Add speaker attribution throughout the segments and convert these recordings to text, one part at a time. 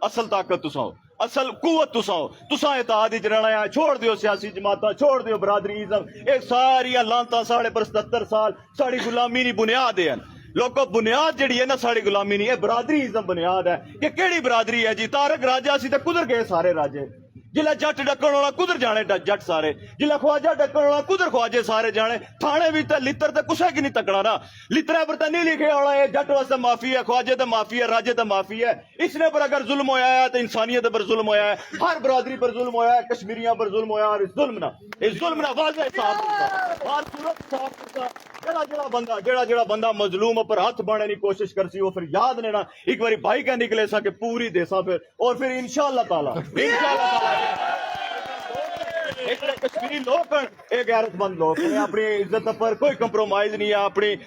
Speaker 1: اصل طاقت تساں ہو، اصل قوت تساں ہو، تساں اتحاد وچ رہنا ہے، چھوڑ دیو سیاسی جماعتاں، چھوڑ دیو برادری ازم، ایک ساری لانتاں ساڑھے پر 77 سال ساڑی غلامی دی بنیاد ہے۔ لوگوں بنیاد جڑی ہے نا ساڑی غلامی نہیں ہے، برادری ازم بنیاد ہے۔ یہ کیڑی برادری ہے جی؟ تارک راجہ سی تے کدھر گئے سارے راجے؟ جلا جٹ ڈکن والا کدھر جانے جٹ سارے، جلا خواجہ ڈکن والا کدھر خواجے سارے جانے؟ تھانے بھی تے لتر تے کسے کی نہیں تکڑا نا، لترے پر تے نہیں لکھے ہونا ہے جٹ واسطے معافی ہے، خواجے تے معافی ہے، راجے تے معافی ہے۔ اس نے پر اگر ظلم ہویا ہے تو انسانیت پر ظلم ہویا ہے، ہر برادری پر ظلم ہویا ہے، کشمیریاں پر ظلم ہویا ہے، اور اس ظلم نہ واضح صاف کرتا ہر صورت صاف کرتا۔ جڑا بندہ مظلوم پر ہاتھ بانے کی کوشش کرسی وہ پھر یاد لینا ایک باری بھائی کہ نکلے سا کہ پوری دیسا پھر، اور پھر انشاءاللہ تعالی کشمیری لوگ ایک غیرت مند لوگ ہیں، اپنی عزت پر کوئی کمپرومائز نہیں ہے،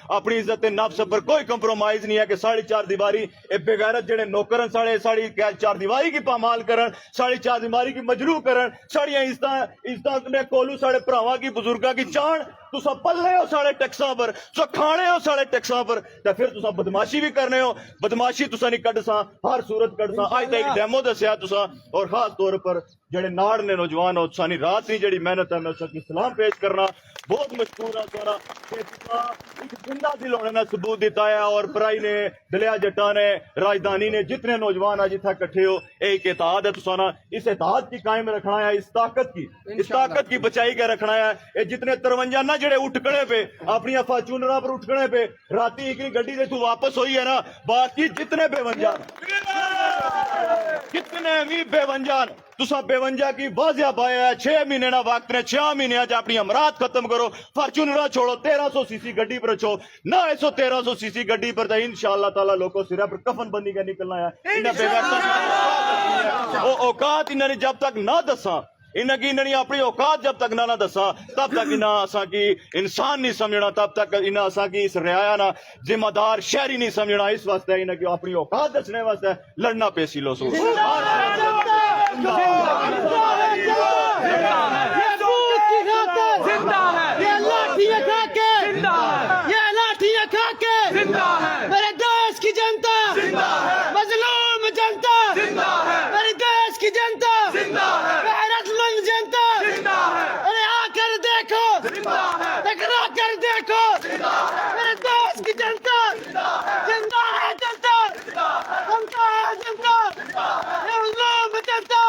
Speaker 1: اپنی عزت نفس پر کوئی کمپرومائز نہیں ہے کہ ساڑھی چار دیواری بے غیرت جڑے نوکرن ساڑھی چار دیواری کی پامال کرن، ساڑھی چار دیواری کی مجروح کرن، ساڑھیاں عزتاں نے کولو ساڑھے پراواں کی بزرگاں کی چان تسا پلے ہو ساڑھے ٹیکساں پر، تسا کھانے ہو ساڑھے ٹیکساں پر، تے پھر تسا بدماشی بھی کرنے ہو۔ بدماشی تسا نہیں کڈ سا، ہر صورت کڈ سا۔ آج تک ڈیمو دسیا تسا، اور خاص طور پر جڑے ناڑ نے نوجوان ہو سانی رات نہیں جڑی محنت ہے میں اس کی سلام پیش کرنا، بہت مشکور ہے سارا کہ تسا ایک زندہ دل ہونے نے ثبوت دیتا ہے، اور پرائی نے دلیا جٹا نے راجدھانی نے جتنے نوجوان آج اتنا کٹھے ہو ایک اتحاد ہے تسانا، اس اتحاد کی قائم رکھنا ہے، اس طاقت کی بچائی کے رکھنا ہے۔ یہ جتنے 53 نہ جڑے اٹھکنے پہ اپنی فارچونراں پر اٹھکنے پہ راتی ایک گڈی دے تو واپس ہوئی ہے نا، باقی جتنے بے ونجان کتنے بھی بے ونجان تسا بے ونجا کی واضح پایا ہے۔ 6 مہینے نہ وقت نے، 6 مہینے اپنی امراض ختم کرو، فارچونرا چھوڑو، 1300 سی سی گڈی پر چھو نہ 1300 سی سی گڈی پر انشاءاللہ تعالی لوگوں سرہ پر کفن بندی کا نکلنا ہے۔ انہیں بے اوقات انہوں نے جب تک نہ دسا، انہیں کی انہیں اپنی اوقات جب تک نہ دسا تب تک انہیں اساں کی انسان نہیں سمجھنا، تب تک انہیں اساں کی اس رعایا نہ ذمہ دار شہری نہیں سمجھنا۔ اس واسطے انہیں کی اپنی اوقات دسنے واسطے لڑنا پیسی لو سو
Speaker 2: میرے دیش کی جنتا، مظلوم جنتا، میرے دیش کی جنتا، غیرت مند جنتا، ارے آ کر دیکھو، ٹکرا کر دیکھو، میرے دیش کی جنتا زندہ ہے، جنتا زندہ ہے، جنتا مظلوم جنتا،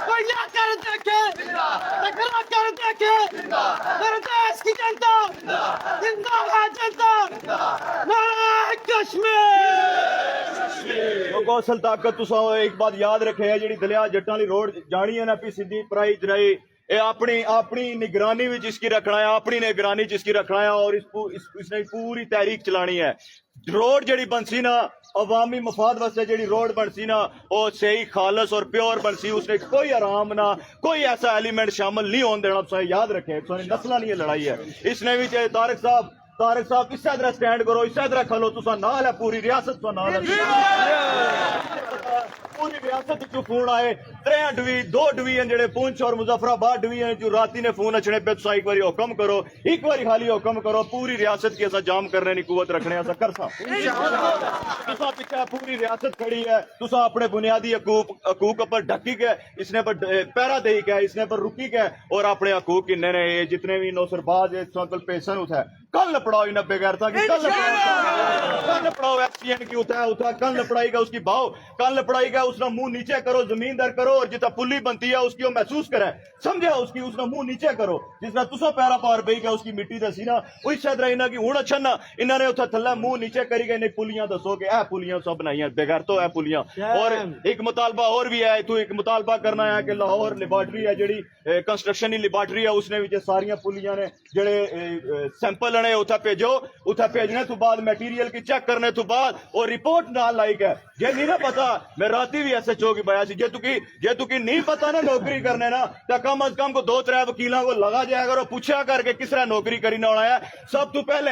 Speaker 2: کوئی آ کر دیکھے، ٹکرا کر دیکھے، میرے دیش کی جنتا زندہ ہے، جنتا
Speaker 1: لوگوں اصل طاقت تسا ایک بات یاد رکھے ہے، جڑی دلیا جٹاں والی روڈ جانی ہے نا پی سیدھی پرائی جرائی، اے اپنی نگرانی وچ اس کی رکھنا ہے، اپنی نگرانی وچ اس کی رکھنا ہے، اور اس نے پوری تحریک چلانی ہے۔ روڈ جڑی بنسی نا عوامی مفاد واسطے، جڑی روڈ بنسی نا وہ صحیح خالص اور پیور بنسی، اس نے کوئی آرام نہ کوئی ایسا ایلیمنٹ شامل نہیں ہون دینا۔ تسا یاد رکھے، تسا نسلاں نہیں لڑائی ہے اس نے بھی۔ طارق صاحب اس طرح سٹینڈ کرو، اس طرح کھلو، تسا نال ہے، پوری ریاست تو نال ہے، پوری ریاست جو فون آئے 3 ڈویژن 2 ڈویژن جڑے پونچھ اور مظفر آباد ڈویژن جو راتی نے فون اچھنے پہ تسا ایک باری حکم کرو، ایک باری خالی حکم کرو، پوری ریاست کی ایسا جام کرنے کی قوت رکھنے ایسا کرسا تسا پیچھے پوری ریاست کھڑی ہے، تسا اپنے بنیادی حقوق پر ڈھکی گئے، اس نے پر پیرا دے گئے، اس نے پر رکی گئے، اور اپنے حقوق انہیں نے جتنے بھی نوسر باز کل پیسن اتھا کل پڑاؤ انہیں بغیر تھا کہ کل پڑاؤ ایس پی این کی اتھا کل پڑائی گا، اس کی بھاؤ کل پڑائی گا، اس نے منہ نیچے کرو، زمین در کرو، اور جتا پلی بنتی ہے اس کی وہ محسوس کرے، سمجھے اس کی، اس نے منہ نیچے کرو، جس نے تسا پیرا پار پئی گا اس کی مٹی دسی نا، وہی شاید رہی نا کہ ہوں اچھا نا انہوں نے اتھا تھلا منہ نیچے کری گئے، پولیاں دسو کہ اے پولیاں سب بنائی ہیں بغیر تو اے پولیاں۔ اور ایک مطالبہ اور بھی ہے، تو ایک مطالبہ کرنا ہے کہ لاہور لیبارٹری ہے جڑی کنسٹرکشن کی لیبارٹری ہے، اس نے بھی ساریاں پولیاں نے جڑے سیمپل لنے اتھا بھیجو، اتھا بھیجنے تو بعد میٹیریل کی چیک کرنے تو بعد اور رپورٹ نال لائک ہے۔ یہ نہیں نہ پتا، میں راتی بھی ایسے چوکی بایا سی، جے تو کی نہیں پتا نا نوکری کرنے نا تو کم از کم کو 2-3 وکیلاں کو لگا جائے اگر وہ پوچھا کر کے کس طرح نوکری کری نہ ہونا ہے۔ سب تو پہلے